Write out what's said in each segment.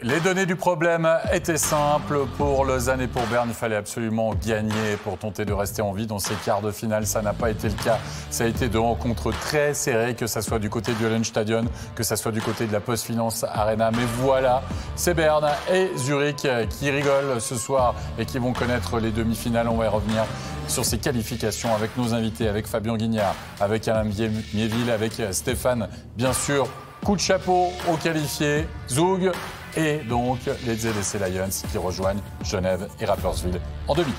Les données du problème étaient simples. Pour Lausanne et pour Berne, il fallait absolument gagner pour tenter de rester en vie dans ces quarts de finale. Ça n'a pas été le cas. Ça a été deux rencontres très serrées, que ça soit du côté du Hallenstadion, que ça soit du côté de la Postfinance Arena. Mais voilà, c'est Berne et Zurich qui rigolent ce soir et qui vont connaître les demi-finales. On va y revenir sur ces qualifications avec nos invités, avec Fabien Guignard, avec Alain Miéville, avec Stéphane, bien sûr. Coup de chapeau aux qualifiés, Zug. Et donc les ZSC Lions qui rejoignent Genève et Rapperswil en demi.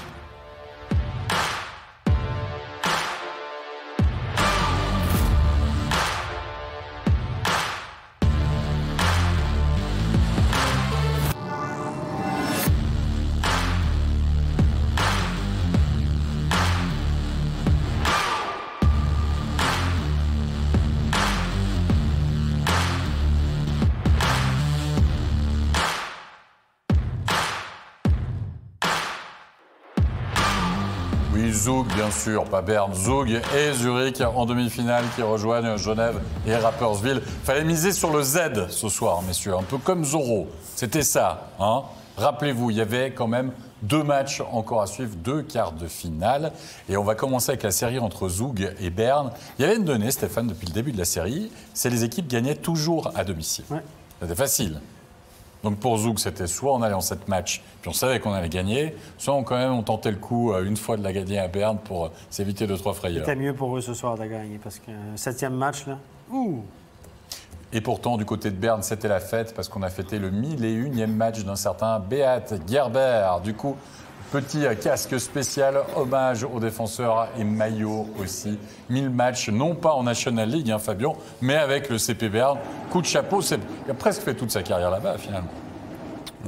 Zug, bien sûr, pas Berne, Zug et Zurich en demi-finale qui rejoignent Genève et Rapperswil. Fallait miser sur le Z ce soir, messieurs, un peu comme Zorro. C'était ça, hein. Rappelez-vous, il y avait quand même 2 matchs encore à suivre, 2 quarts de finale. Et on va commencer avec la série entre Zug et Berne. Il y avait une donnée, Stéphane, depuis le début de la série, c'est les équipes gagnaient toujours à domicile. Ouais. C'était facile. Donc pour Zug, c'était soit on allait en 7 matchs, puis on savait qu'on allait gagner, soit on tentait le coup une fois de la gagner à Berne pour s'éviter 2-3 frayeurs. C'était mieux pour eux ce soir de gagner, parce qu'un 7e match, là, ouh! Et pourtant, du côté de Berne, c'était la fête, parce qu'on a fêté le 1001e match d'un certain Beat Gerber. Du coup, petit casque spécial, hommage aux défenseurs et maillot aussi. 1000 matchs, non pas en National League, hein, Fabien, mais avec le CP Berne. Coup de chapeau, il a presque fait toute sa carrière là-bas, finalement.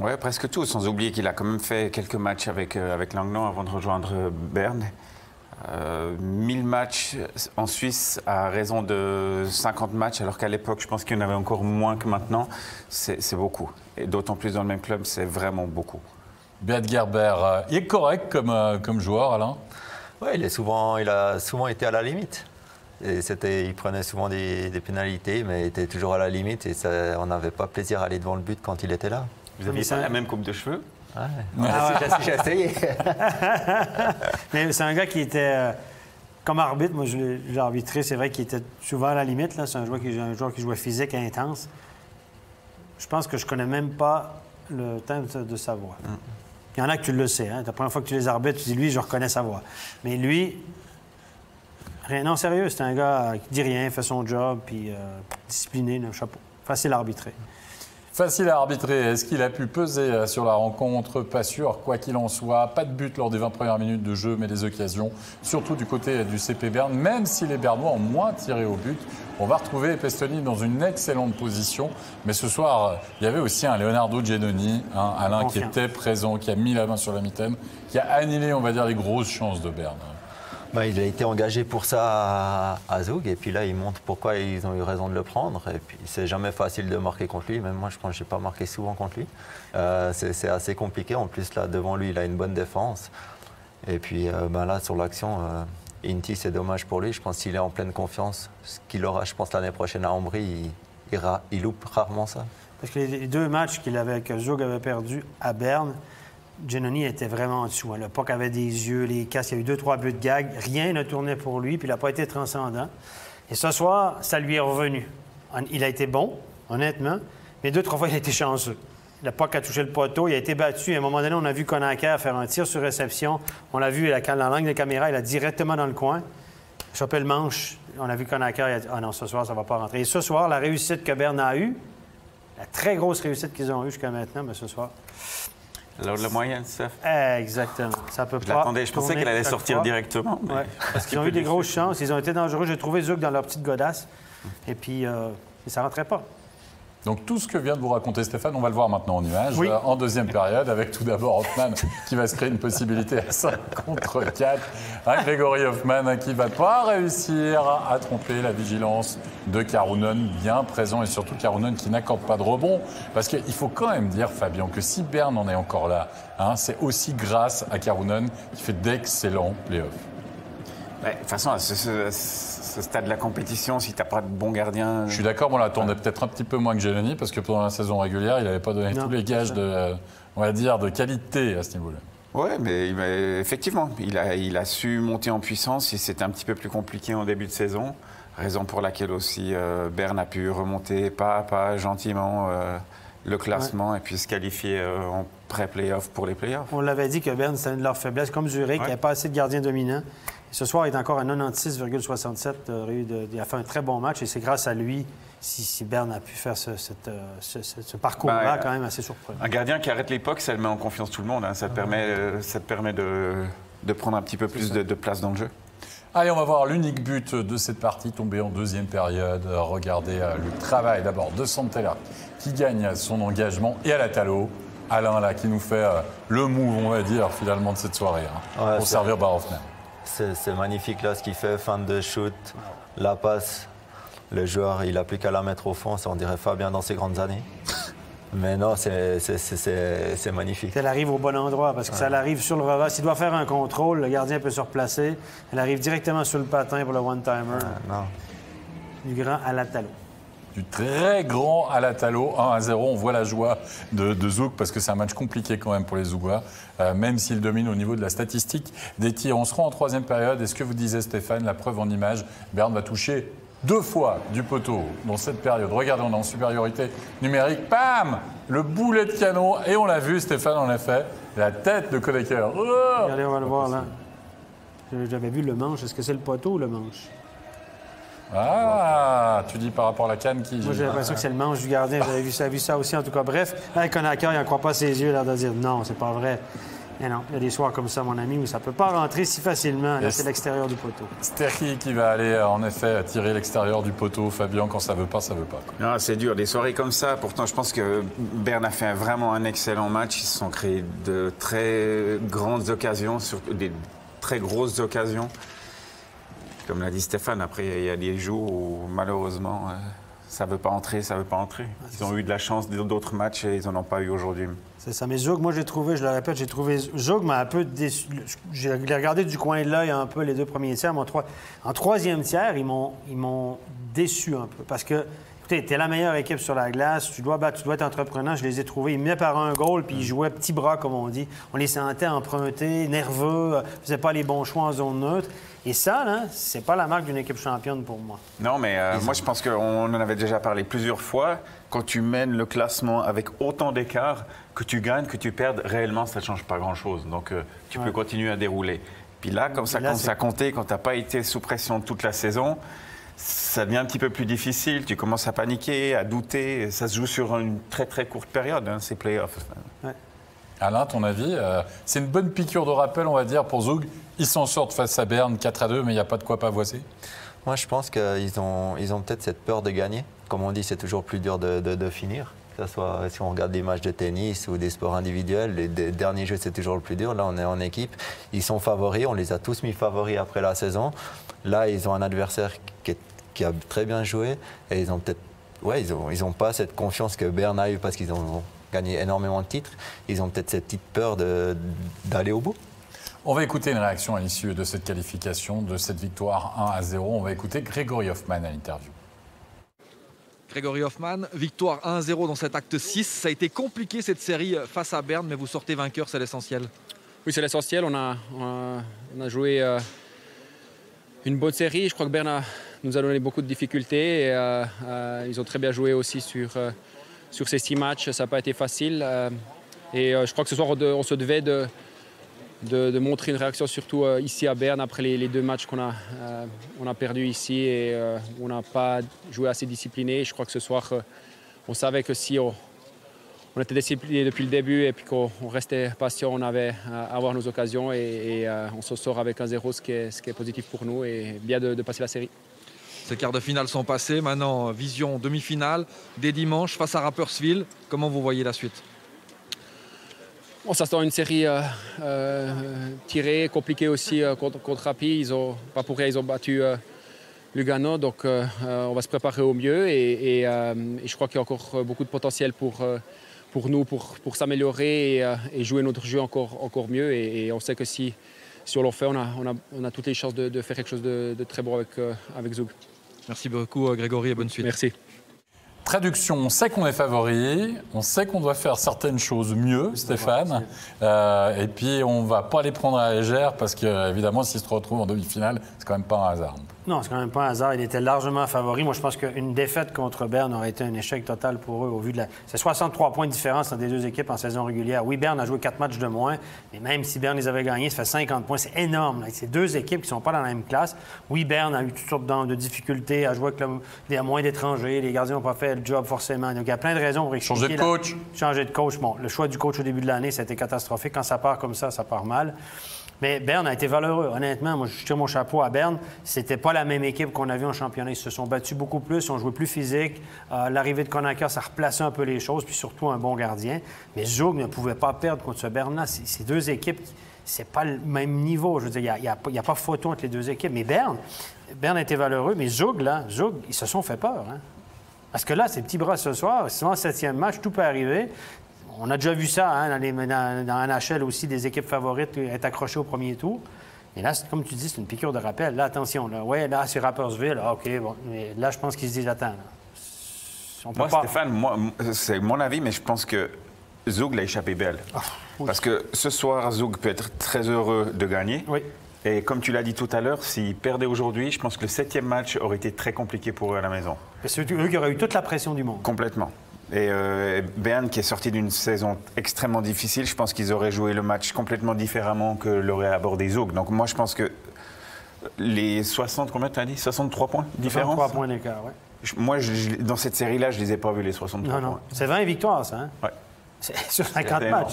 Oui, presque tout, sans oublier qu'il a quand même fait quelques matchs avec Langnau avant de rejoindre Berne. 1000 matchs en Suisse à raison de 50 matchs, alors qu'à l'époque, je pense qu'il y en avait encore moins que maintenant. C'est beaucoup. Et d'autant plus dans le même club, c'est vraiment beaucoup. Beat Gerber, il est correct comme joueur, Alain? Oui, il a souvent été à la limite. Et il prenait souvent des pénalités, mais il était toujours à la limite. Et on n'avait pas plaisir à aller devant le but quand il était là. Vous aviez pas la même coupe de cheveux? Ouais. J'ai essayé. Mais c'est un gars qui était, comme arbitre, moi je l'ai arbitré, c'est vrai qu'il était souvent à la limite. Là. C'est un joueur qui jouait physique et intense. Je pense que je connais même pas le temps de sa voix. Il y en a que tu le sais. Hein? La première fois que tu les arbitres, tu dis, lui, je reconnais sa voix. Mais lui, rien. Non, sérieux, c'est un gars qui dit rien, fait son job, puis discipliné, là, chapeau. Facile à arbitrer. Facile à arbitrer. Est-ce qu'il a pu peser sur la rencontre? Pas sûr, quoi qu'il en soit. Pas de but lors des 20 premières minutes de jeu, mais des occasions. Surtout du côté du CP Berne. Même si les Bernois ont moins tiré au but, on va retrouver Pestoni dans une excellente position. Mais ce soir, il y avait aussi un Leonardo Giannoni, Alain, qui était présent, qui a mis la main sur la mitaine, qui a annihilé, on va dire, les grosses chances de Berne. Il a été engagé pour ça à Zug, et puis là, il montre pourquoi ils ont eu raison de le prendre. Et puis, c'est jamais facile de marquer contre lui. Même moi, je pense que je n'ai pas marqué souvent contre lui. C'est assez compliqué. En plus, là, devant lui, il a une bonne défense. Et puis, là, sur l'action, Inti, c'est dommage pour lui. Je pense qu'il est en pleine confiance. Ce qu'il aura, je pense, l'année prochaine à Ambry, il loupe rarement ça. Parce que les 2 matchs que Zug avait perdus à Berne, Giannoni était vraiment en dessous. Hein. Le puck avait des yeux, les casques, il y a eu 2-3 buts de gag. Rien ne tournait pour lui, puis il n'a pas été transcendant. Et ce soir, ça lui est revenu. Il a été bon, honnêtement, mais 2-3 fois, il a été chanceux. Le puck a touché le poteau, il a été battu. À un moment donné, on a vu Conacher faire un tir sur réception. On l'a vu, dans l'angle de caméra, il a directement dans le coin. Chopé le manche. On a vu Conacher, il a dit « Ah non, ce soir, ça ne va pas rentrer. » Et ce soir, la réussite que Berne a eue, la très grosse réussite qu'ils ont eue jusqu'à maintenant, mais ce soir... Alors, la moyenne, ça. Exactement. Ça peut je l'attendais, je pensais qu'elle allait sortir directement. Mais... Ouais, parce qu'ils ont eu des grosses chances, ils ont été dangereux. J'ai trouvé Zug dans leur petite godasse, et puis ça ne rentrait pas. Donc tout ce que vient de vous raconter Stéphane, on va le voir maintenant en image, oui. En deuxième période, avec tout d'abord Hoffman qui va se créer une possibilité à 5 contre 4. Grégory Hoffman qui ne va pas réussir à tromper la vigilance de Karunen, bien présent, et surtout Karunen qui n'accorde pas de rebond. Parce qu'il faut quand même dire, Fabien, que si Berne en est encore là, c'est aussi grâce à Karunen qui fait d'excellents playoffs. De toute façon, à ce stade de la compétition, si tu n'as pas de bon gardien... Je suis d'accord, on l'attendait peut-être un petit peu moins que Giannoni, parce que pendant la saison régulière, il n'avait pas donné tous les gages on va dire, de qualité à ce niveau-là. Oui, mais effectivement, il a su monter en puissance. C'était un petit peu plus compliqué en début de saison. Raison pour laquelle aussi Berne a pu remonter pas à pas, gentiment, le classement et puis se qualifier en pré-playoff pour les playoffs. On l'avait dit que Berne, c'était une de leurs faiblesses, comme Zurich, il n'y a pas assez de gardiens dominants. Et ce soir, il est encore à 96,67. Il a fait un très bon match et c'est grâce à lui si Berne a pu faire ce parcours-là, quand même assez surprenant. Un gardien qui arrête l'époque, ça le met en confiance tout le monde. Hein. Ça te permet de prendre un petit peu plus de place dans le jeu. Allez, on va voir l'unique but de cette partie tombée en deuxième période. Regardez le travail d'abord de Santella qui gagne son engagement et à la Talo. Alain là qui nous fait le move, on va dire, finalement de cette soirée pour servir Barofman. C'est magnifique là ce qu'il fait, fin de shoot, la passe. Le joueur, il n'a plus qu'à la mettre au fond, ça on dirait Fabien dans ses grandes années. Mais non, c'est magnifique. Elle arrive au bon endroit parce que ça arrive sur le revers. S'il doit faire un contrôle, le gardien peut se replacer. Elle arrive directement sur le patin pour le one-timer. Du grand à la Talo. Du très grand à la Talo, 1-0. On voit la joie de Zouk parce que c'est un match compliqué quand même pour les Zougois, même s'ils dominent au niveau de la statistique des tirs. On se rend en troisième période. Et ce que vous disait Stéphane, la preuve en image, Berne va toucher 2 fois du poteau dans cette période. Regardez, on est en supériorité numérique. Bam! Le boulet de canon. Et on l'a vu, Stéphane, en effet, la tête de Kodeker. Oh, regardez, on va le voir là. J'avais vu le manche. Est-ce que c'est le poteau ou le manche? Ah, tu dis par rapport à la canne qui... Moi, j'ai l'impression que c'est le manche du gardien. J'avais vu ça aussi, en tout cas. Bref, Konaker, il n'en croit pas ses yeux, l'air de dire non, c'est pas vrai. Mais non, il y a des soirs comme ça, mon ami, où ça ne peut pas rentrer si facilement. Là, c'est l'extérieur du poteau. Sterky qui va aller, en effet, tirer l'extérieur du poteau. Fabien, quand ça veut pas, ça veut pas. Non, c'est dur, des soirées comme ça. Pourtant, je pense que Berne a fait vraiment un excellent match. Ils se sont créés de très grandes occasions, surtout des très grosses occasions. Comme l'a dit Stéphane, après, il y a des jours où, malheureusement, ça ne veut pas entrer, ça ne veut pas entrer. Ils ont eu de la chance d'autres matchs et ils n'en ont pas eu aujourd'hui. C'est ça. Mais Zoug, moi, j'ai trouvé, je le répète, Zoug m'a un peu déçu. Je l'ai regardé du coin de l'œil un peu les 2 premiers tiers. Mais en troisième tiers, ils m'ont déçu un peu. Parce que, écoutez, t'es la meilleure équipe sur la glace. Tu dois être entreprenant. Je les ai trouvés. Ils menaient par un goal, puis ils jouaient petit bras, comme on dit. On les sentait empruntés, nerveux, faisaient pas les bons choix en zone neutre. Et ça, là, c'est pas la marque d'une équipe championne pour moi. Non, mais moi, je pense qu'on en avait déjà parlé plusieurs fois. Quand tu mènes le classement avec autant d'écart, que tu gagnes, que tu perdes, réellement, ça ne change pas grand-chose. Donc, tu peux continuer à dérouler. Puis là, comme ça commence à compter, quand tu n'as pas été sous pression toute la saison, ça devient un petit peu plus difficile. Tu commences à paniquer, à douter. Ça se joue sur une très, très courte période, ces playoffs. Ouais. Alain, ton avis, c'est une bonne piqûre de rappel, on va dire, pour Zoug. Ils s'en sortent face à Berne 4-2, mais il n'y a pas de quoi pavoiser. Moi, je pense qu'ils ont peut-être cette peur de gagner. Comme on dit, c'est toujours plus dur de finir. Que ce soit si on regarde des matchs de tennis ou des sports individuels, les derniers jeux, c'est toujours le plus dur. Là, on est en équipe. Ils sont favoris. On les a tous mis favoris après la saison. Là, ils ont un adversaire qui a très bien joué. Et ils ont peut-être... Ouais, ils ont pas cette confiance que Berne a eu parce qu'ils ont gagné énormément de titres. Ils ont peut-être cette petite peur d'aller au bout. On va écouter une réaction à l'issue de cette qualification, de cette victoire 1-0. On va écouter Grégory Hoffman à l'interview. Grégory Hoffman, victoire 1-0 dans cet acte 6. Ça a été compliqué cette série face à Berne, mais vous sortez vainqueur, c'est l'essentiel. Oui, c'est l'essentiel. On a joué une bonne série. Je crois que Berne nous a donné beaucoup de difficultés. Et, ils ont très bien joué aussi sur ces 6 matchs. Ça n'a pas été facile. Et je crois que ce soir, on se devait de montrer une réaction, surtout ici à Berne, après les 2 matchs qu'on a perdus ici et on n'a pas joué assez discipliné. Je crois que ce soir, on savait que si on était discipliné depuis le début et puis qu'on restait patient, on avait à avoir nos occasions et on se sort avec 1-0, ce qui est positif pour nous et bien de passer la série. Ces quarts de finale sont passés, maintenant vision demi-finale, dès dimanche face à Rapperswil. Comment vous voyez la suite? On s'attend à une série tirée, compliquée aussi contre Rapi. Pas pour rien, ils ont battu Lugano, donc on va se préparer au mieux. Et je crois qu'il y a encore beaucoup de potentiel pour nous, pour s'améliorer et jouer notre jeu encore mieux. Et on sait que si si on le fait, on a toutes les chances de faire quelque chose de très beau avec Zug. Merci beaucoup Grégory et bonne suite. Merci. Traduction, on sait qu'on est favori, on sait qu'on doit faire certaines choses mieux, Stéphane, et puis on ne va pas les prendre à la légère parce qu'évidemment, s'ils se retrouvent en demi-finale, c'est quand même pas un hasard. Non, c'est quand même pas un hasard. Il était largement favori. Moi, je pense qu'une défaite contre Berne aurait été un échec total pour eux au vu de la... C'est 63 points de différence entre les deux équipes en saison régulière. Oui, Berne a joué 4 matchs de moins, mais même si Berne les avait gagnés, ça fait 50 points. C'est énorme. Là. C'est deux équipes qui ne sont pas dans la même classe. Oui, Berne a eu toutes sortes de difficultés à jouer avec moins d'étrangers. Les gardiens n'ont pas fait le job forcément. Donc, il y a plein de raisons pour expliquer... Changer de coach. Changer de coach. Bon, le choix du coach au début de l'année, ça a été catastrophique. Quand ça part comme ça part mal. Mais Berne a été valeureux. Honnêtement, moi, je tire mon chapeau à Berne. C'était pas la même équipe qu'on a vue en championnat. Ils se sont battus beaucoup plus, ils ont joué plus physique. L'arrivée de Conacher, ça replaçait un peu les choses, puis surtout un bon gardien. Mais Zug ne pouvait pas perdre contre ce Berne-là. Ces deux équipes, c'est pas le même niveau. Je veux dire, il n'y a pas photo entre les deux équipes. Mais Berne a été valeureux, mais Zug, ils se sont fait peur. Hein? Parce que là, ces petits bras ce soir, c'est souvent 7e match, tout peut arriver. On a déjà vu ça hein, dans NHL aussi, des équipes favorites être accrochées au premier tour. Et là, comme tu dis, c'est une piqûre de rappel. Là, attention, là, c'est Rapperswil. Ah, OK, bon. Mais là, je pense qu'ils se disent, attends, là, Stéphane, c'est mon avis, mais je pense que Zug l'a échappé belle. Oui. Parce que ce soir, Zug peut être très heureux de gagner. Oui. Et comme tu l'as dit tout à l'heure, s'ils perdaient aujourd'hui, je pense que le 7e match aurait été très compliqué pour eux à la maison. C'est eux qui auraient eu toute la pression du monde. Complètement. Et Berne, qui est sorti d'une saison extrêmement difficile, je pense qu'ils auraient joué le match complètement différemment que l'aurait abordé Zug. Donc moi, je pense que les 60, combien tu as dit 63 points de différence 63 points d'écart, oui. Moi, dans cette série-là, je ne les ai pas vus, les 63 points. C'est 20 victoires, ça. Hein? Oui. C'est sur 50 matchs.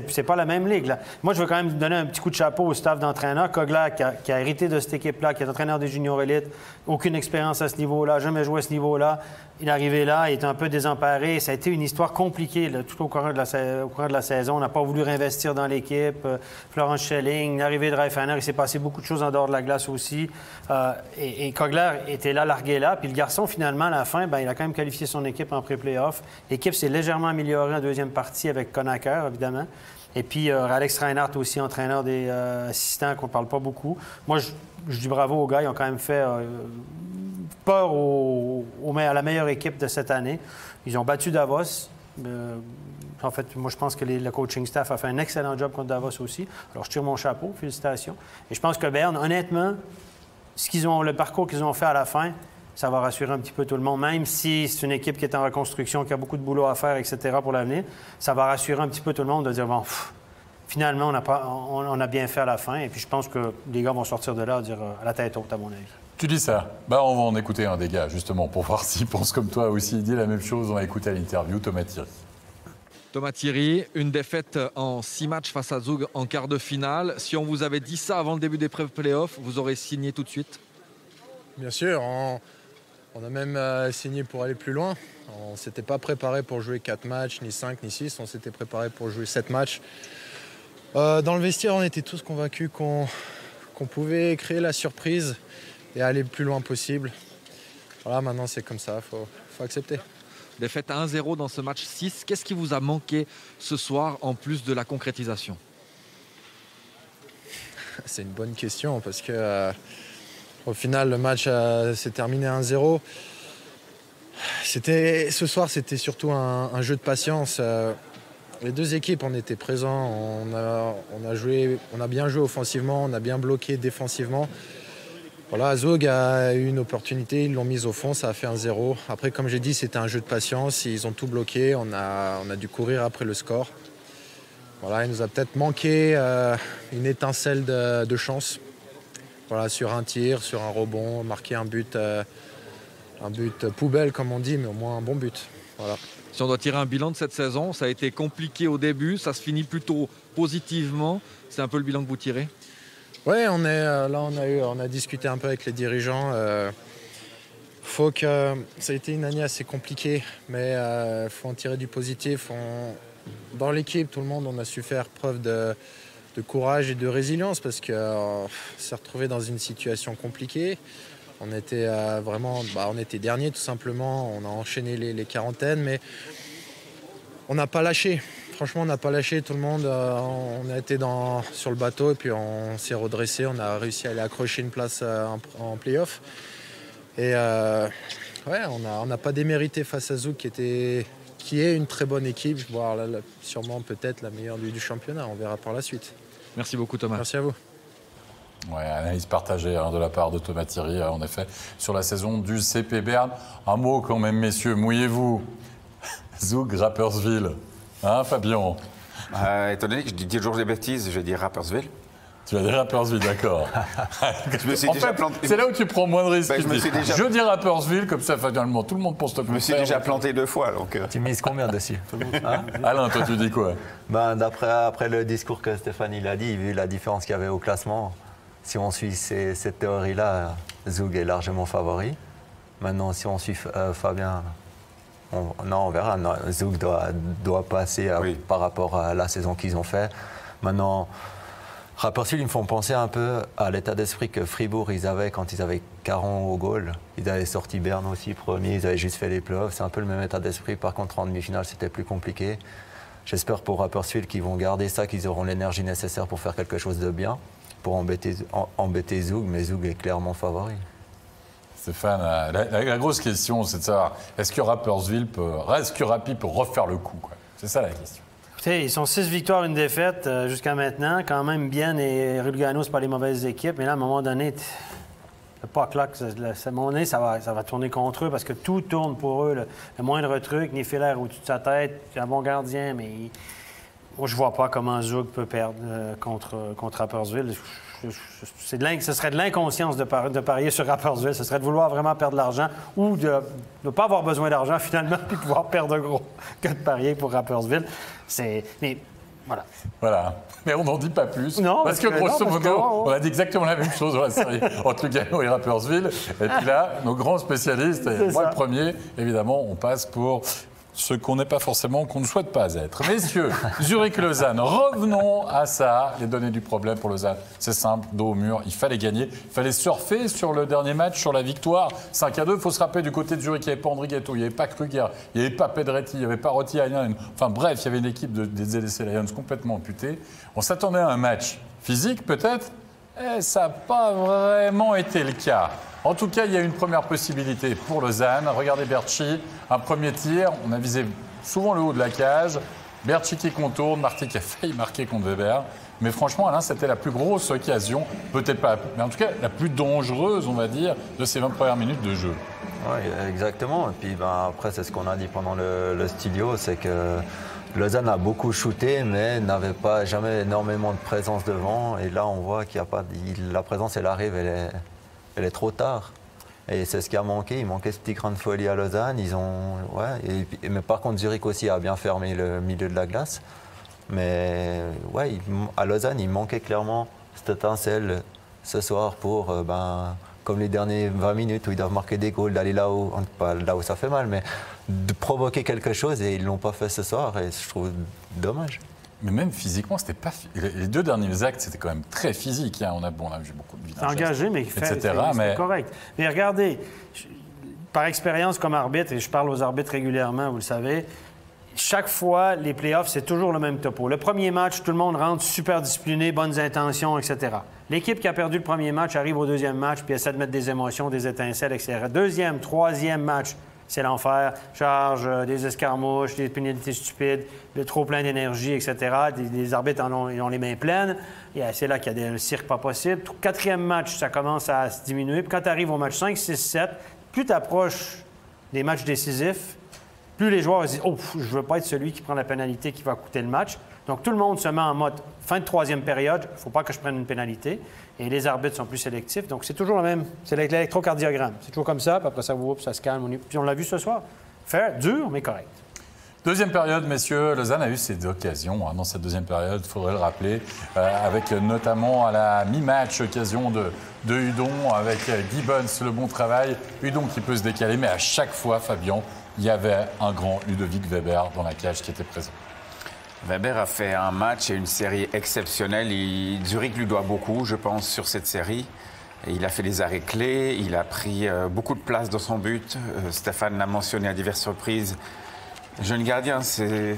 C'est pas la même ligue. Là. Moi, je veux quand même donner un petit coup de chapeau au staff d'entraîneur. Kogler, qui a hérité de cette équipe-là, qui est entraîneur des juniors élites, aucune expérience à ce niveau-là, jamais joué à ce niveau-là. Il est arrivé là, il est un peu désemparé. Ça a été une histoire compliquée là, tout au courant de la saison. On n'a pas voulu réinvestir dans l'équipe. Florence Schelling, l'arrivée de Reifaner, il s'est passé beaucoup de choses en dehors de la glace aussi. Et Kogler était là, largué là. Puis le garçon, finalement, à la fin, il a quand même qualifié son équipe en pré-playoff. L'équipe s'est légèrement améliorée en deuxième partie avec Conacher, évidemment. Et puis Alex Reinhardt aussi, entraîneur des assistants, qu'on ne parle pas beaucoup. Moi, je dis bravo aux gars, ils ont quand même fait peur à la meilleure équipe de cette année. Ils ont battu Davos. En fait, moi, je pense que le coaching staff a fait un excellent job contre Davos aussi. Alors, je tire mon chapeau, félicitations. Et je pense que Berne, honnêtement, le parcours qu'ils ont fait à la fin, ça va rassurer un petit peu tout le monde, même si c'est une équipe qui est en reconstruction, qui a beaucoup de boulot à faire, etc. pour l'avenir. Ça va rassurer un petit peu tout le monde de dire, bon, finalement, on a bien fait à la fin. Et puis, je pense que les gars vont sortir de là, dire à la tête haute, à mon avis. Tu dis ça. On va en écouter un des gars, justement, pour voir s'il pense comme toi aussi. Il dit la même chose. On va écouter à l'interview Thomas Thierry. Thomas Thierry, une défaite en 6 matchs face à Zug en quart de finale. Si on vous avait dit ça avant le début des playoffs, vous aurez signé tout de suite? Bien sûr. On a même signé pour aller plus loin. On ne s'était pas préparé pour jouer 4 matchs, ni 5, ni 6. On s'était préparé pour jouer 7 matchs. Dans le vestiaire, on était tous convaincus qu'on pouvait créer la surprise et aller le plus loin possible. Voilà, maintenant c'est comme ça, faut accepter. Défaite 1-0 dans ce match 6. Qu'est-ce qui vous a manqué ce soir en plus de la concrétisation? C'est une bonne question parce que au final le match s'est terminé 1-0. Ce soir c'était surtout un jeu de patience. Les deux équipes, on était présents, on a bien joué offensivement, on a bien bloqué défensivement. Voilà, Zug a eu une opportunité, ils l'ont mise au fond, ça a fait 1-0. Après, comme j'ai dit, c'était un jeu de patience, ils ont tout bloqué, on a dû courir après le score. Voilà, il nous a peut-être manqué une étincelle de chance. Voilà, sur un tir, sur un rebond, marquer un but poubelle comme on dit, mais au moins un bon but. Voilà. Si on doit tirer un bilan de cette saison, ça a été compliqué au début, ça se finit plutôt positivement. C'est un peu le bilan que vous tirez? Oui, on a discuté un peu avec les dirigeants. Ça a été une année assez compliquée, mais faut en tirer du positif. Dans l'équipe, tout le monde, on a su faire preuve de courage et de résilience parce qu'on s'est retrouvé dans une situation compliquée. On était on était dernier tout simplement. On a enchaîné les quarantaines, mais on n'a pas lâché. Franchement, on n'a pas lâché tout le monde. On a été sur le bateau et puis on s'est redressé. On a réussi à aller accrocher une place en play-off. Et on n'a pas démérité face à Zug qui est une très bonne équipe, voire sûrement peut-être la meilleure du championnat. On verra par la suite. Merci beaucoup Thomas. Merci à vous. Ouais, analyse partagée de la part de Thomas Thierry, en effet, sur la saison du CP Berne. Un mot quand même, messieurs, mouillez-vous. Zug, Rapperswil. Hein, Fabien? Étant donné que je dis toujours des bêtises, je vais dire Rapperswil. Tu vas dire Rapperswil, d'accord. Je me suis déjà planté. C'est là où tu prends moins de risques. Je dis Rapperswil, comme ça, finalement, tout le monde pense te Je me suis déjà planté 2 fois. Donc... Tu mises combien dessus? Alain, toi, tu dis quoi? Après le discours que Stéphane il a dit, vu la différence qu'il y avait au classement, si on suit cette théorie-là, Zug est largement favori. Maintenant, si on suit Fabien, on verra. Non, Zug doit passer par rapport à la saison qu'ils ont fait. Maintenant, Rapperswil, ils me font penser un peu à l'état d'esprit que Fribourg, ils avaient quand ils avaient Caron au goal. Ils avaient sorti Berne aussi premier, ils avaient juste fait les playoffs. C'est un peu le même état d'esprit. Par contre, en demi-finale, c'était plus compliqué. J'espère pour Rapperswil qu'ils vont garder ça, qu'ils auront l'énergie nécessaire pour faire quelque chose de bien, pour embêter Zug, mais Zug est clairement favori. Stéphane, la grosse question, c'est de savoir, est-ce que Rapperswil peut refaire le coup, quoi? C'est ça la question. Écoutez, ils sont 6 victoires, 1 défaite jusqu'à maintenant. Quand même, Bienne et Lugano, c'est pas les mauvaises équipes. Mais là, à un moment donné, pas clair, à un moment donné, ça va tourner contre eux parce que tout tourne pour eux. Le moindre truc, Nefiler au-dessus de sa tête, c'est un bon gardien, mais moi, je vois pas comment Zug peut perdre contre Rapperswil. Ce serait de l'inconscience de parier sur Rapperswil. Ce serait de vouloir vraiment perdre de l'argent ou de ne pas avoir besoin d'argent finalement puis pouvoir perdre gros que de parier pour Rapperswil. Mais voilà. Voilà. Mais on n'en dit pas plus. Non, parce que grosso modo, on a dit exactement la même chose dans la série entre Lugano et Rapperswil. Et puis là, nos grands spécialistes, et moi le premier, évidemment, on passe pour ce qu'on n'est pas forcément, qu'on ne souhaite pas être. Messieurs, Zurich-Lausanne, revenons à ça. Les données du problème pour Lausanne, c'est simple, dos au mur, il fallait gagner. Il fallait surfer sur le dernier match, sur la victoire, 5-2. Il faut se rappeler du côté de Zurich, il n'y avait pas Andrighetto, il n'y avait pas Kruger, il n'y avait pas Pedretti, il n'y avait pas Rotti Hainen. Enfin bref, il y avait une équipe des ZSC Lions complètement amputée. On s'attendait à un match physique peut-être, et ça n'a pas vraiment été le cas. En tout cas, il y a une première possibilité pour Lausanne. Regardez Berchi, un premier tir. On a visé souvent le haut de la cage. Berchi qui contourne, Marty qui a failli marquer contre Weber. Mais franchement, Alain, c'était la plus grosse occasion, peut-être pas, mais en tout cas la plus dangereuse, on va dire, de ces 20 premières minutes de jeu. Oui, exactement. Et puis après, c'est ce qu'on a dit pendant le studio, c'est que Lausanne a beaucoup shooté, mais n'avait pas jamais énormément de présence devant. Et là, on voit qu'il n'y a pas... La présence, elle arrive, elle est trop tard. Et c'est ce qui a manqué. Il manquait ce petit grain de folie à Lausanne. Mais par contre, Zurich aussi a bien fermé le milieu de la glace. Mais à Lausanne, il manquait clairement cette étincelle ce soir pour, comme les derniers 20 minutes où ils doivent marquer des goals, d'aller là où, pas là où ça fait mal, mais de provoquer quelque chose. Et ils ne l'ont pas fait ce soir. Et je trouve dommage. Mais même physiquement, c'était pas. Les 2 derniers actes, c'était quand même très physique. Hein. On a vu beaucoup de vidanges. C'est engagé, mais c'est correct. Mais regardez, par expérience comme arbitre, et je parle aux arbitres régulièrement, vous le savez, chaque fois, les playoffs, c'est toujours le même topo. Le premier match, tout le monde rentre super discipliné, bonnes intentions, etc. L'équipe qui a perdu le premier match arrive au deuxième match puis essaie de mettre des émotions, des étincelles, etc. Deuxième, troisième match, c'est l'enfer. Charge, des escarmouches, des pénalités stupides, le trop plein d'énergie, etc. Les arbitres ils ont les mains pleines. Et c'est là qu'il y a un cirque pas possible. Quatrième match, ça commence à se diminuer. Puis quand tu arrives au match 5, 6, 7, plus tu approches des matchs décisifs, plus les joueurs disent « Oh, je ne veux pas être celui qui prend la pénalité qui va coûter le match. » Donc, tout le monde se met en mode fin de troisième période, il ne faut pas que je prenne une pénalité. Et les arbitres sont plus sélectifs. Donc, c'est toujours le même. C'est l'électrocardiogramme. C'est toujours comme ça, puis après ça, ça se calme. Puis on l'a vu ce soir. Faire dur, mais correct. Deuxième période, messieurs, Lausanne a eu ses occasions dans cette deuxième période, il faudrait le rappeler, avec notamment à la mi-match occasion de Hudon, avec Gibbons, le bon travail. Hudon qui peut se décaler, mais à chaque fois, Fabien, il y avait un grand Ludovic Weber dans la cage qui était présent. Weber a fait un match et une série exceptionnelle. Zurich lui doit beaucoup, je pense, sur cette série. Et il a fait des arrêts clés, il a pris beaucoup de place dans son but. Stéphane l'a mentionné à diverses reprises. Jeune gardien, c'est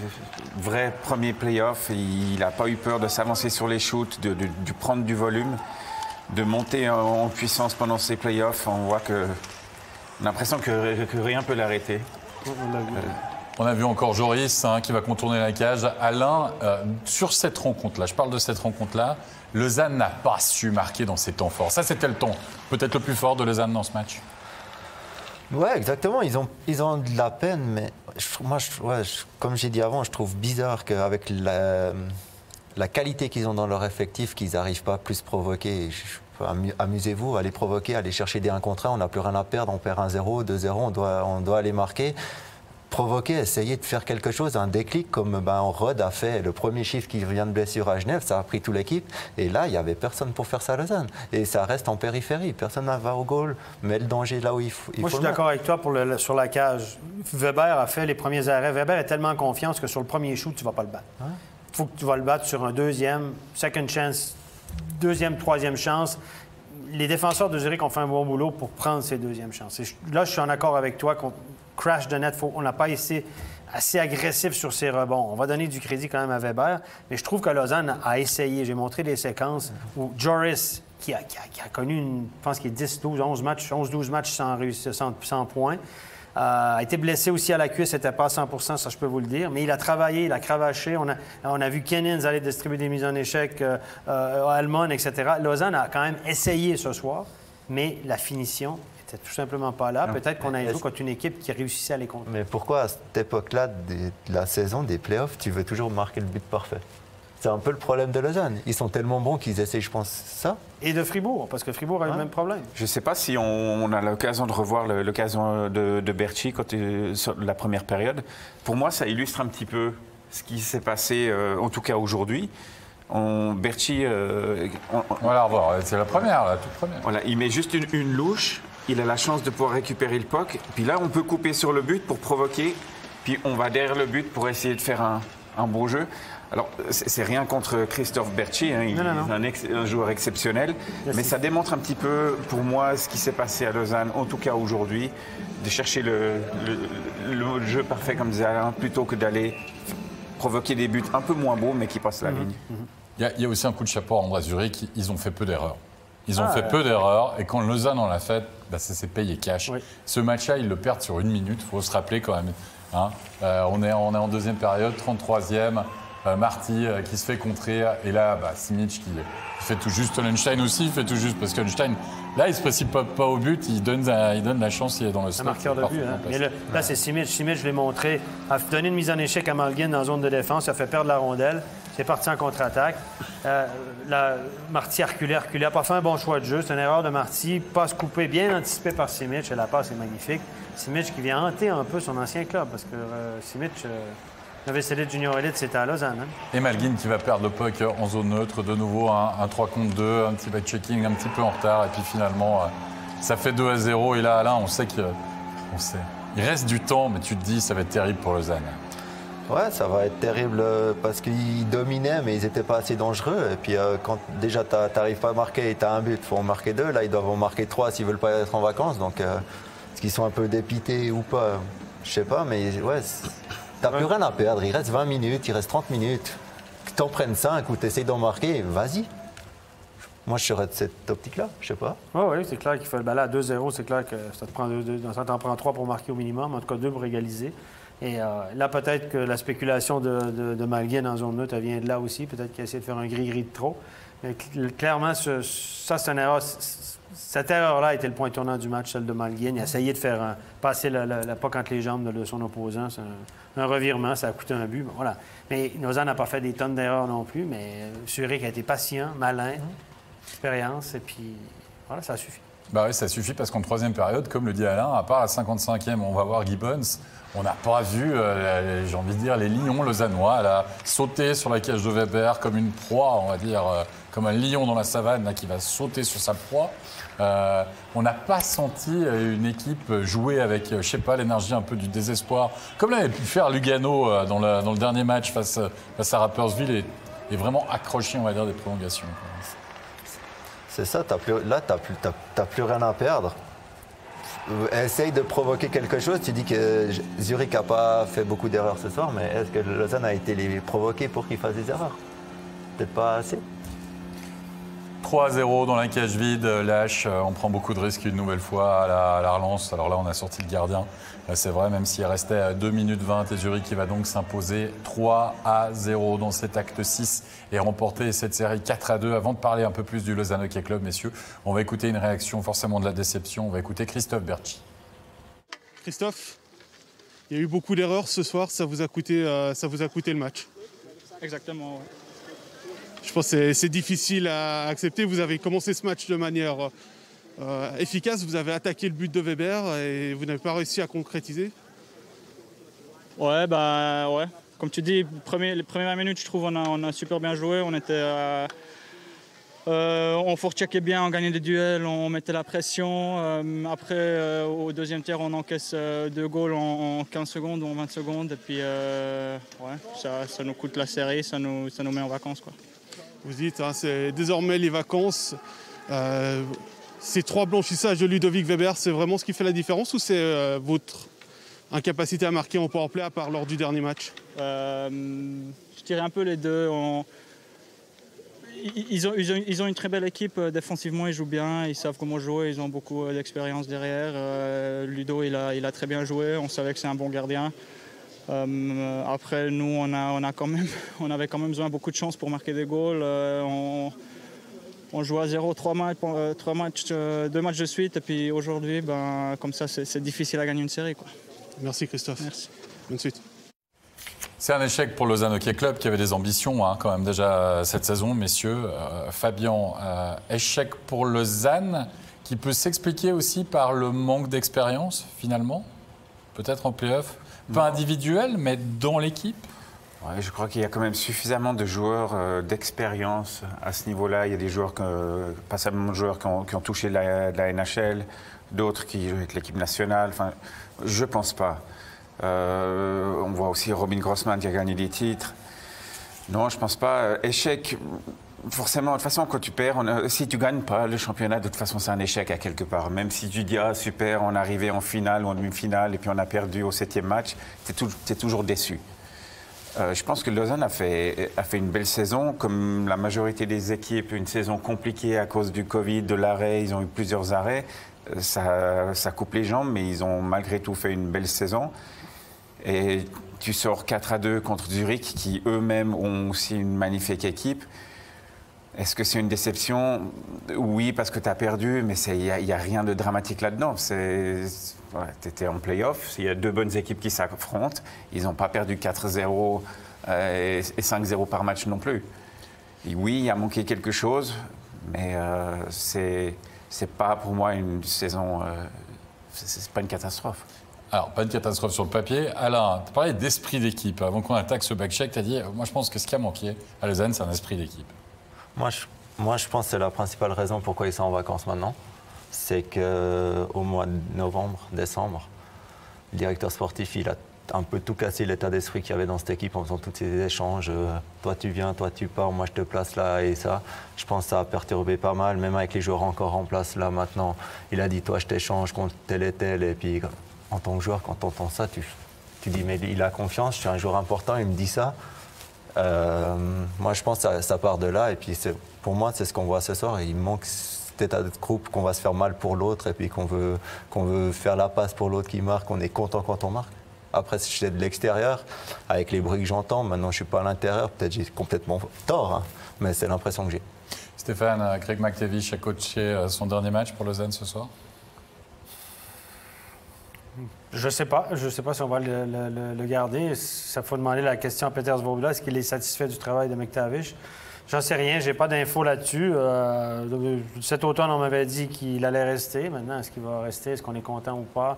vrai premier play-off. Il n'a pas eu peur de s'avancer sur les shoots, de prendre du volume, de monter en puissance pendant ces play-offs. On voit que on a l'impression que rien ne peut l'arrêter. On a vu encore Joris qui va contourner la cage. Alain, sur cette rencontre-là, je parle de cette rencontre-là, Lausanne n'a pas su marquer dans ses temps forts. Ça, c'était le ton peut-être le plus fort de Lausanne dans ce match. Ouais, exactement. Ils ont de la peine, mais comme j'ai dit avant, je trouve bizarre qu'avec la qualité qu'ils ont dans leur effectif, qu'ils n'arrivent pas à plus provoquer. Amusez-vous, allez provoquer, allez chercher des 1 contre 1, on n'a plus rien à perdre, on perd 1-0, 2-0, on doit aller marquer. Provoquer, essayer de faire quelque chose, un déclic comme Rod a fait le premier chiffre qui vient de blessure à Genève, ça a pris toute l'équipe. Et là, il n'y avait personne pour faire ça à Lausanne. Et ça reste en périphérie. Personne ne va au goal, met le danger là où il faut. Moi, je suis d'accord avec toi sur la cage. Weber a fait les premiers arrêts. Weber a tellement confiance que sur le premier shoot, tu ne vas pas le battre. Il faut que tu vas le battre sur un deuxième, second chance, deuxième, troisième chance. Les défenseurs de Zurich ont fait un bon boulot pour prendre ces deuxièmes chances. Là, je suis en accord avec toi qu'on crash de net. On n'a pas été assez agressif sur ses rebonds. On va donner du crédit quand même à Weber, mais je trouve que Lausanne a essayé. J'ai montré des séquences où Joris, qui a connu, je pense qu'il est 10, 12, 11 matchs, 11-12 matchs sans points, a été blessé aussi à la cuisse, c'était pas à 100%, ça je peux vous le dire, mais il a travaillé, il a cravaché. On a vu Kennins aller distribuer des mises en échec, Almon, etc. Lausanne a quand même essayé ce soir, mais la finition n'était tout simplement pas là. Peut-être qu'on a joué contre une équipe qui réussissait à les contrer. Mais pourquoi à cette époque-là de la saison, des playoffs, tu veux toujours marquer le but parfait? C'est un peu le problème de Lausanne. Ils sont tellement bons qu'ils essaient, je pense, ça. Et de Fribourg, parce que Fribourg a eu le même problème. Je ne sais pas si on a l'occasion de revoir l'occasion de Berchi sur la première période. Pour moi, ça illustre un petit peu ce qui s'est passé, en tout cas aujourd'hui. Berchi... On va la revoir. C'est la première, la toute première. Voilà, il met juste une louche. Il a la chance de pouvoir récupérer le puck. Puis là, on peut couper sur le but pour provoquer. Puis on va derrière le but pour essayer de faire un beau jeu. Alors, c'est rien contre Christophe Berchi, hein. Il est un joueur exceptionnel. Mais ça démontre un petit peu, pour moi, ce qui s'est passé à Lausanne, en tout cas aujourd'hui, de chercher le jeu parfait, comme disait Alain, plutôt que d'aller provoquer des buts un peu moins beaux, mais qui passent la ligne. Il y a aussi un coup de chapeau à André Zurich. Ils ont fait peu d'erreurs. Ils ont fait peu d'erreurs. Et quand Lausanne en a fait, ça s'est payé cash. Oui. Ce match-là, ils le perdent sur 1 minute. Il faut se rappeler quand même. Hein. On est en deuxième période, 33e. Marty qui se fait contrer. Et là, Simic qui fait tout juste. Hollenstein aussi, il fait tout juste. Parce que Hollenstein, là, il ne se précipite pas au but. Il donne la chance, il est dans le slot. Un marqueur de but. Hein. Mais là, c'est Simic. Simic, je l'ai montré, a donné une mise en échec à Malgin dans la zone de défense. Il a fait perdre la rondelle. C'est parti en contre-attaque. Marty a reculé, n'a pas fait un bon choix de jeu. C'est une erreur de Marty. Passe coupée, bien anticipée par Simic. Et la passe est magnifique. Simic qui vient hanter un peu son ancien club. Parce que Simic... Novice Elite, Junior Elite, c'était à Lausanne. Hein? Et Malgin qui va perdre le puck en zone neutre. De nouveau, un 3 contre 2, un petit back-checking un petit peu en retard. Et puis finalement, ça fait 2-0. Et là, Alain, on sait. Il reste du temps, mais tu te dis, ça va être terrible pour Lausanne. Ouais, ça va être terrible parce qu'ils dominaient, mais ils n'étaient pas assez dangereux. Et puis quand déjà tu n'arrives pas à marquer et tu as un but, il faut en marquer 2. Là, ils doivent en marquer 3 s'ils ne veulent pas être en vacances. Donc, est-ce qu'ils sont un peu dépités ou pas? Je ne sais pas, mais ouais... T'as plus rien à perdre, il reste 20 minutes, il reste 30 minutes. Que t'en prennes 5 ou t'essayes d'en marquer, vas-y. Moi, je serais de cette optique-là, je sais pas. Oui, c'est clair qu'il faut le baller à 2-0. C'est clair que ça t'en prend 3 pour marquer au minimum, en tout cas 2 pour égaliser. Et là, peut-être que la spéculation de Malgin en zone neutre, elle vient de là aussi. Peut-être qu'il a essayé de faire un gris-gris de trop. Mais clairement, ça, c'est une erreur. Cette erreur-là était le point tournant du match, celle de Malgin. Il a essayé de faire passer la puck entre les jambes de son opposant. C'est un revirement, ça a coûté un but. Bon, voilà. Mais Lausanne n'a pas fait des tonnes d'erreurs non plus, mais Zurich a été patient, malin, expérience, et puis voilà, ça suffit. Oui, ça suffit parce qu'en troisième période, comme le dit Alain, à part la 55e, on va voir Gibbons, on n'a pas vu, j'ai envie de dire, les lions lausannois. Elle a sauté sur la cage de Weber comme une proie, on va dire, comme un lion dans la savane là, qui va sauter sur sa proie. On n'a pas senti une équipe jouer avec, je sais pas, l'énergie un peu du désespoir, comme l'avait pu faire Lugano dans le dernier match face à Rapperswil et vraiment accroché, on va dire, des prolongations. C'est ça, là, t'as plus rien à perdre. essaye de provoquer quelque chose. Tu dis que Zurich n'a pas fait beaucoup d'erreurs ce soir, mais est-ce que Lausanne a été les provoquer pour qu'ils fassent des erreurs? Peut-être pas assez. 3-0 dans la cage vide, lâche, on prend beaucoup de risques une nouvelle fois à la relance. Alors là, on a sorti le gardien. C'est vrai, même s'il restait à 2 minutes 20 et Zurich qui va donc s'imposer 3-0 dans cet acte 6 et remporter cette série 4-2. Avant de parler un peu plus du Lausanne Hockey Club, messieurs, on va écouter une réaction forcément de la déception. On va écouter Christophe Berchi. Christophe, il y a eu beaucoup d'erreurs ce soir, ça vous a coûté le match. Exactement, ouais. Je pense que c'est difficile à accepter. Vous avez commencé ce match de manière efficace, vous avez attaqué le but de Weber et vous n'avez pas réussi à concrétiser. Ouais, ouais. Comme tu dis, les premières minutes, je trouve on a super bien joué. On était, on forecheckait bien, on gagnait des duels, on mettait la pression. Après, au deuxième tiers, on encaisse 2 goals en 15 secondes ou en 20 secondes. Et puis, ça nous coûte la série, ça nous met en vacances, quoi. Vous dites, hein, c'est désormais les vacances. Ces 3 blanchissages de Ludovic Weber, c'est vraiment ce qui fait la différence ou c'est votre incapacité à marquer en powerplay à part lors du dernier match? Je dirais un peu les deux. Ils ont une très belle équipe. Défensivement, ils jouent bien, ils savent comment jouer, ils ont beaucoup d'expérience derrière. Ludo, il a très bien joué, on savait que c'est un bon gardien. Après, nous, on avait quand même besoin de beaucoup de chance pour marquer des goals. On joue à 0 2 matchs de suite. Et puis aujourd'hui, comme ça, c'est difficile à gagner une série, quoi. Merci Christophe. Merci. Bonne suite. C'est un échec pour Lausanne Hockey Club qui avait des ambitions quand même déjà cette saison, messieurs. Fabien, échec pour Lausanne qui peut s'expliquer aussi par le manque d'expérience finalement, peut-être en play-off. Pas individuel, mais dans l'équipe. Ouais, je crois qu'il y a quand même suffisamment de joueurs d'expérience à ce niveau-là. Il y a des joueurs, pas seulement de joueurs qui ont touché de la NHL, d'autres qui jouent avec l'équipe nationale. Enfin, je ne pense pas. On voit aussi Robin Grossman qui a gagné des titres. Non, je ne pense pas. Échec, forcément, de toute façon, quand tu perds, si tu ne gagnes pas le championnat, de toute façon, c'est un échec à quelque part. Même si tu dis, ah super, on est arrivé en finale ou en demi-finale et puis on a perdu au 7e match, tu es toujours déçu. Je pense que Lausanne a fait une belle saison, comme la majorité des équipes, une saison compliquée à cause du Covid, de l'arrêt, ils ont eu plusieurs arrêts. Ça coupe les jambes, mais ils ont malgré tout fait une belle saison. Et tu sors 4-2 contre Zurich, qui eux-mêmes ont aussi une magnifique équipe. Est-ce que c'est une déception? Oui, parce que tu as perdu, mais il n'y a rien de dramatique là-dedans. Tu étais en play-off, il y a 2 bonnes équipes qui s'affrontent. Ils n'ont pas perdu 4-0 et 5-0 par match non plus. Et oui, il a manqué quelque chose, mais c'est pas pour moi une saison... c'est pas une catastrophe. Alors, pas une catastrophe sur le papier. Alain, tu parlais d'esprit d'équipe. Avant qu'on attaque ce back-check, tu as dit, moi je pense que ce qui a manqué à Lausanne, c'est un esprit d'équipe. Moi, je pense que c'est la principale raison pourquoi ils sont en vacances maintenant. C'est qu'au mois de novembre, décembre, le directeur sportif, il a un peu tout cassé l'état d'esprit qu'il y avait dans cette équipe en faisant tous ces échanges. Toi, tu viens, toi, tu pars, moi, je te place là et ça. Je pense que ça a perturbé pas mal, même avec les joueurs encore en place là maintenant. Il a dit, toi, je t'échange contre tel et tel. Et puis, en tant que joueur, quand tu entends ça, tu dis, mais il a confiance, je suis un joueur important, il me dit ça. Moi, je pense que ça part de là. Et puis, pour moi, c'est ce qu'on voit ce soir. Il manque cet état de groupe qu'on va se faire mal pour l'autre et puis qu'on veut faire la passe pour l'autre qui marque. On est content quand on marque. Après, si j'étais de l'extérieur, avec les bruits que j'entends, maintenant, je ne suis pas à l'intérieur. Peut-être j'ai complètement tort, hein, mais c'est l'impression que j'ai. Stéphane, Craig McTavish a coaché son dernier match pour Lausanne ce soir? Je sais pas si on va le garder. Ça faut demander la question à Peter Svoboda. Est-ce qu'il est satisfait du travail de McTavish? J'en sais rien. J'ai pas d'infos là-dessus. Cet automne, on m'avait dit qu'il allait rester. Maintenant, est-ce qu'il va rester? Est-ce qu'on est content ou pas?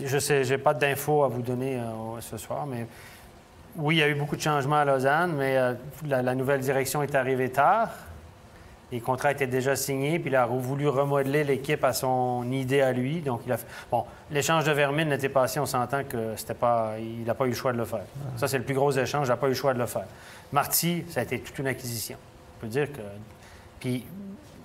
Je sais, j'ai pas d'infos à vous donner ce soir. Mais oui, il y a eu beaucoup de changements à Lausanne, mais la nouvelle direction est arrivée tard. Les contrats étaient déjà signés, puis il a voulu remodeler l'équipe à son idée à lui. Donc, l'échange de Vermin n'était pas assez, on s'entend que il n'a pas eu le choix de le faire. Ça, c'est le plus gros échange, il n'a pas eu le choix de le faire. Marty, ça a été toute une acquisition. On peut dire que... Puis,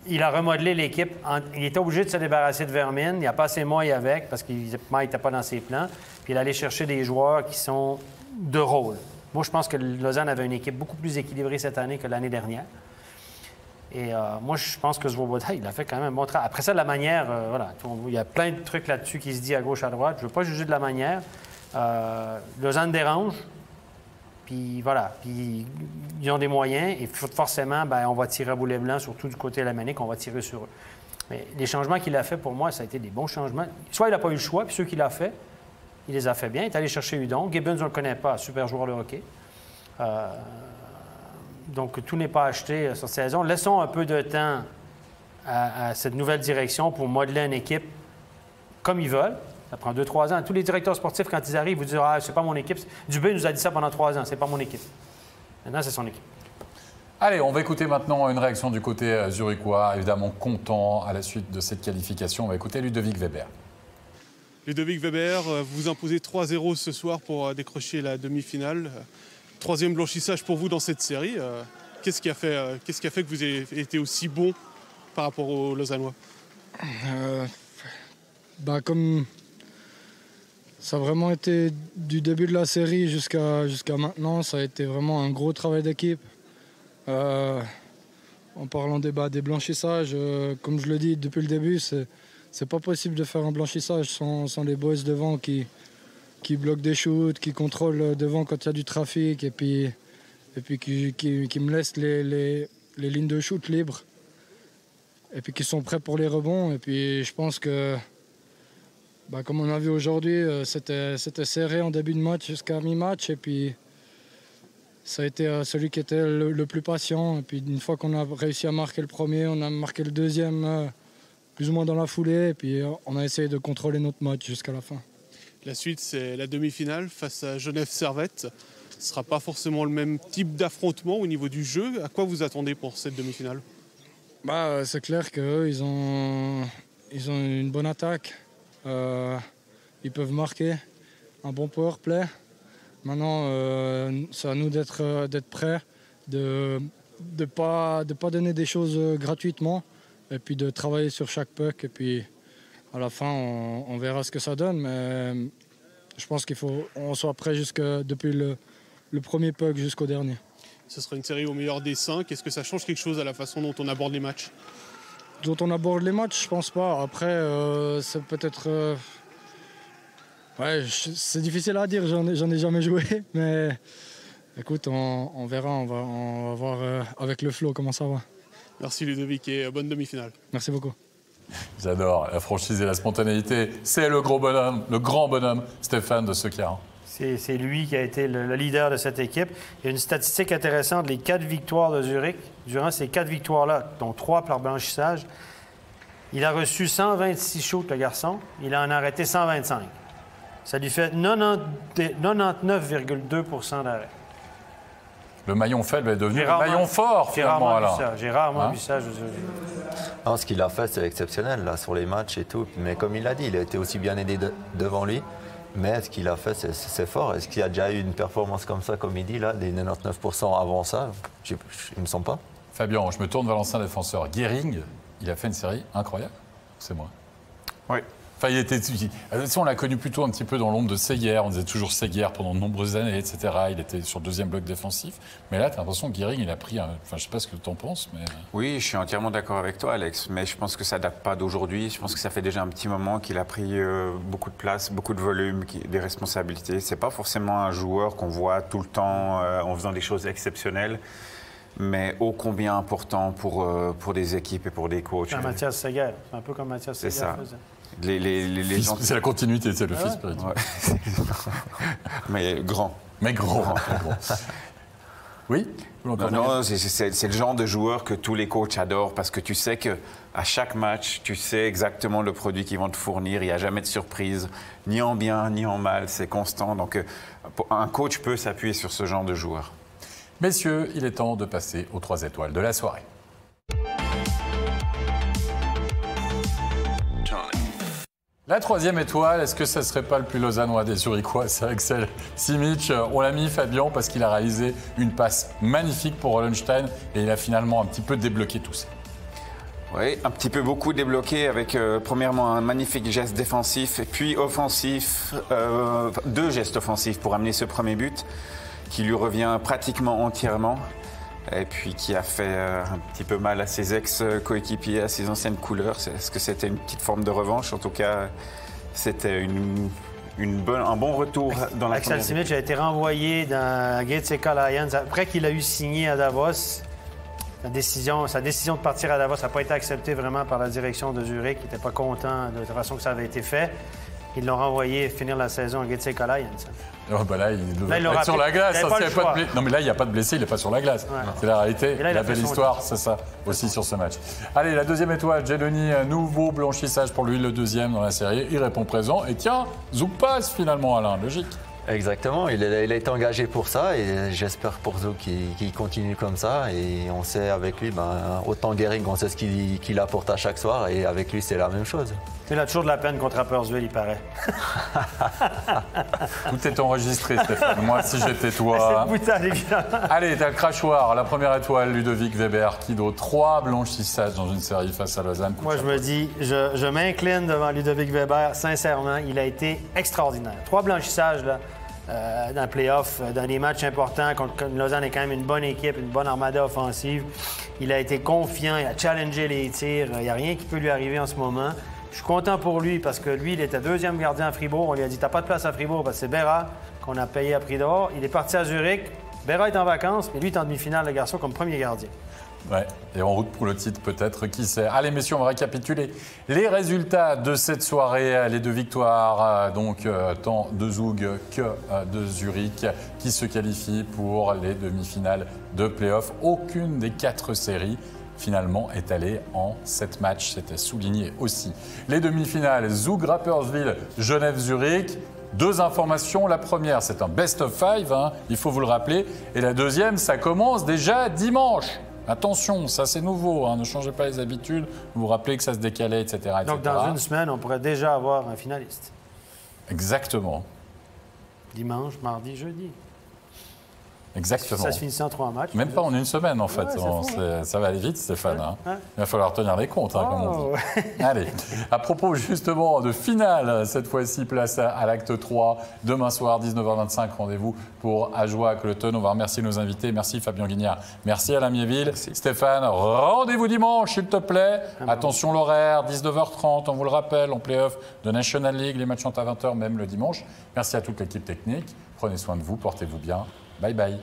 il a remodelé l'équipe. Il était obligé de se débarrasser de Vermin. Il a passé mois avec parce qu'il n'était pas dans ses plans. Puis il allait chercher des joueurs qui sont de rôle. Moi, je pense que Lausanne avait une équipe beaucoup plus équilibrée cette année que l'année dernière. Et moi, je pense que Svoboda, il a fait quand même un bon travail. Après ça, la manière, voilà, il y a plein de trucs là-dessus qui se dit à gauche, à droite. Je ne veux pas juger de la manière. Lausanne dérange. Puis voilà, puis ils ont des moyens et forcément, on va tirer à boulet blanc, surtout du côté alémanique, on va tirer sur eux. Mais les changements qu'il a fait pour moi, ça a été des bons changements. Soit il n'a pas eu le choix, puis ceux qu'il a fait, il les a fait bien. Il est allé chercher Hudon. Gibbons, on ne le connaît pas, super joueur de hockey. Donc tout n'est pas acheté cette saison. Laissons un peu de temps à cette nouvelle direction pour modeler une équipe comme ils veulent. Ça prend 2-3 ans. Tous les directeurs sportifs, quand ils arrivent, vous disent « Ah, c'est pas mon équipe. » Dubé nous a dit ça pendant 3 ans. C'est pas mon équipe. Maintenant, c'est son équipe. Allez, on va écouter maintenant une réaction du côté zurichois. Évidemment content à la suite de cette qualification. On va écouter Ludovic Weber. Ludovic Weber, vous imposez 3-0 ce soir pour décrocher la demi-finale. 3e blanchissage pour vous dans cette série. Qu'est-ce qui a fait que vous ayez été aussi bon par rapport aux Lausannois? Comme ça a vraiment été du début de la série jusqu'à maintenant, ça a été vraiment un gros travail d'équipe. En parlant des blanchissages, comme je le dis depuis le début, c'est pas possible de faire un blanchissage sans les boys devant qui bloquent des shoots, qui contrôlent devant quand il y a du trafic et puis qui me laissent les lignes de shoot libres et puis qui sont prêts pour les rebonds. Et puis je pense que comme on a vu aujourd'hui, c'était serré en début de match jusqu'à mi-match. Et puis, ça a été celui qui était le plus patient. Et puis, une fois qu'on a réussi à marquer le premier, on a marqué le deuxième plus ou moins dans la foulée. Et puis, on a essayé de contrôler notre match jusqu'à la fin. La suite, c'est la demi-finale face à Genève Servette. Ce ne sera pas forcément le même type d'affrontement au niveau du jeu. À quoi vous attendez pour cette demi-finale? C'est clair qu'eux, ils ont une bonne attaque. Ils peuvent marquer un bon power play. Maintenant, c'est à nous d'être prêts, de pas donner des choses gratuitement et puis de travailler sur chaque puck. Et puis à la fin, on verra ce que ça donne. Mais je pense qu'il faut qu'on soit prêt depuis le premier puck jusqu'au dernier. Ce sera une série au meilleur des 5. Est-ce que ça change quelque chose à la façon dont on aborde les matchs? Dont on aborde les matchs, je pense pas. Après, c'est peut-être... c'est difficile à dire, j'en ai jamais joué. Mais écoute, on verra, on va voir avec le flow comment ça va. Merci Ludovic et bonne demi-finale. Merci beaucoup. J'adore la franchise et la spontanéité. C'est le gros bonhomme, le grand bonhomme, Stéphane de Sequin. C'est lui qui a été le leader de cette équipe. Il y a une statistique intéressante, les 4 victoires de Zurich. Durant ces 4 victoires-là, dont 3 par blanchissage, il a reçu 126 shoots, le garçon. Il en a arrêté 125. Ça lui fait 99,2 d'arrêt. Le maillon faible est devenu le maillon fort, finalement. J'ai rarement vu ça. Non, ce qu'il a fait, c'est exceptionnel, là, sur les matchs et tout. Mais comme il l'a dit, il a été aussi bien aidé devant lui. Mais ce qu'il a fait, c'est fort. Est-ce qu'il y a déjà eu une performance comme ça, comme il dit, là, des 99% avant ça? Il ne me semble pas. Fabien, je me tourne vers l'ancien défenseur. Guéring, il a fait une série incroyable. C'est moi. Oui. Enfin, on l'a connu plutôt un petit peu dans l'ombre de Seguier. On disait toujours Seguier pendant de nombreuses années, etc. Il était sur le deuxième bloc défensif. Mais là, tu as l'impression que Guéring, il a pris... Enfin, je ne sais pas ce que tu en penses, mais... Oui, je suis entièrement d'accord avec toi, Alex. Mais je pense que ça ne date pas d'aujourd'hui. Je pense que ça fait déjà un petit moment qu'il a pris beaucoup de place, beaucoup de volume, des responsabilités. Ce n'est pas forcément un joueur qu'on voit tout le temps en faisant des choses exceptionnelles, mais ô combien important pour des équipes et pour des coachs. C'est Mathias Seguier. C'est un peu comme Mathias Seguier faisait. Les gens... C'est la continuité, c'est le fils spirituel. Ouais. Mais grand. Mais gros. Oui. Non, c'est le genre de joueur que tous les coachs adorent parce que tu sais qu'à chaque match, tu sais exactement le produit qu'ils vont te fournir. Il n'y a jamais de surprise, ni en bien, ni en mal. C'est constant. Donc, un coach peut s'appuyer sur ce genre de joueur. Messieurs, il est temps de passer aux 3 étoiles de la soirée. La 3e étoile, est-ce que ce ne serait pas le plus lausannois des Zurichois? C'est Axel Simic. On l'a mis, Fabien, parce qu'il a réalisé une passe magnifique pour Hollenstein et il a finalement un petit peu débloqué tout ça. Oui, un petit peu beaucoup débloqué avec premièrement un magnifique geste défensif et puis offensif, 2 gestes offensifs pour amener ce premier but qui lui revient pratiquement entièrement et puis qui a fait un petit peu mal à ses ex-coéquipiers, à ses anciennes couleurs. Est-ce que c'était une petite forme de revanche? En tout cas, c'était un bon retour dans la Axel Simic a été renvoyé dans GTK Lions après qu'il a eu signé à Davos. Sa décision de partir à Davos n'a pas été acceptée vraiment par la direction de Zurich. Ils n'étaient pas contents de la façon que ça avait été fait. Ils l'ont renvoyé finir la saison à GTK Lions. Oh, bah là, il devait être sur la glace. Non, mais là, il n'y a pas de blessé, il n'est pas sur la glace. Ouais. C'est la réalité. Là, la belle histoire, c'est ça aussi sur ce match. Allez, la deuxième étoile, Jeloni, nouveau blanchissage pour lui, le deuxième dans la série. Il répond présent. Et tiens, Zouk passe finalement, Alain. Logique. Exactement, il a été engagé pour ça et j'espère pour Zouk qu'il continue comme ça. Et on sait avec lui, autant Gehrig, on sait ce qu'il apporte à chaque soir et avec lui, c'est la même chose. Il a toujours de la peine contre Rapperswil, il paraît. Tout est enregistré, Stéphane. Moi, si j'étais toi. Allez, t'as le crachoir. La première étoile, Ludovic Weber, qui d'autre 3 blanchissages dans une série face à Lausanne. Moi, je me dis, je m'incline devant Ludovic Weber. Sincèrement, il a été extraordinaire. 3 blanchissages, là. Dans le play-off, dans des matchs importants. Lausanne est quand même une bonne équipe, une bonne armada offensive. Il a été confiant, il a challengé les tirs. Il n'y a rien qui peut lui arriver en ce moment. Je suis content pour lui parce que lui, il était 2e gardien à Fribourg. On lui a dit, t'as pas de place à Fribourg parce que c'est Berra qu'on a payé à prix d'or. Il est parti à Zurich. Berra est en vacances, mais lui, il est en demi-finale, le garçon, comme premier gardien. Ouais, et en route pour le titre peut-être, qui sait. Allez messieurs, on va récapituler les résultats de cette soirée, les 2 victoires, donc tant de Zug que de Zurich, qui se qualifient pour les demi-finales de play-off. Aucune des 4 séries finalement est allée en 7 matchs, c'était souligné aussi. Les demi-finales, Zug, Rapperswil, Genève, Zurich. 2 informations, la première c'est un best of 5, il faut vous le rappeler, et la deuxième ça commence déjà dimanche. Attention, ça c'est nouveau, ne changez pas les habitudes, vous vous rappelez que ça se décalait, etc. Donc dans une semaine, on pourrait déjà avoir un finaliste. Exactement. Dimanche, mardi, jeudi. Exactement. Ça se finit en 3 matchs. Même pas en une semaine en fait, ça va aller vite Stéphane. Il va falloir tenir les comptes, comme on dit. Allez, à propos justement de finale, cette fois-ci place à l'acte 3, demain soir 19h25, rendez-vous pour Ajoie-Cloton. On va remercier nos invités, merci Fabien Guignard, merci Alain Miéville. Stéphane, rendez-vous dimanche s'il te plaît. Attention l'horaire, 19h30, on vous le rappelle, en play-off de National League, les matchs sont à 20h même le dimanche. Merci à toute l'équipe technique, prenez soin de vous, portez-vous bien. Bye bye.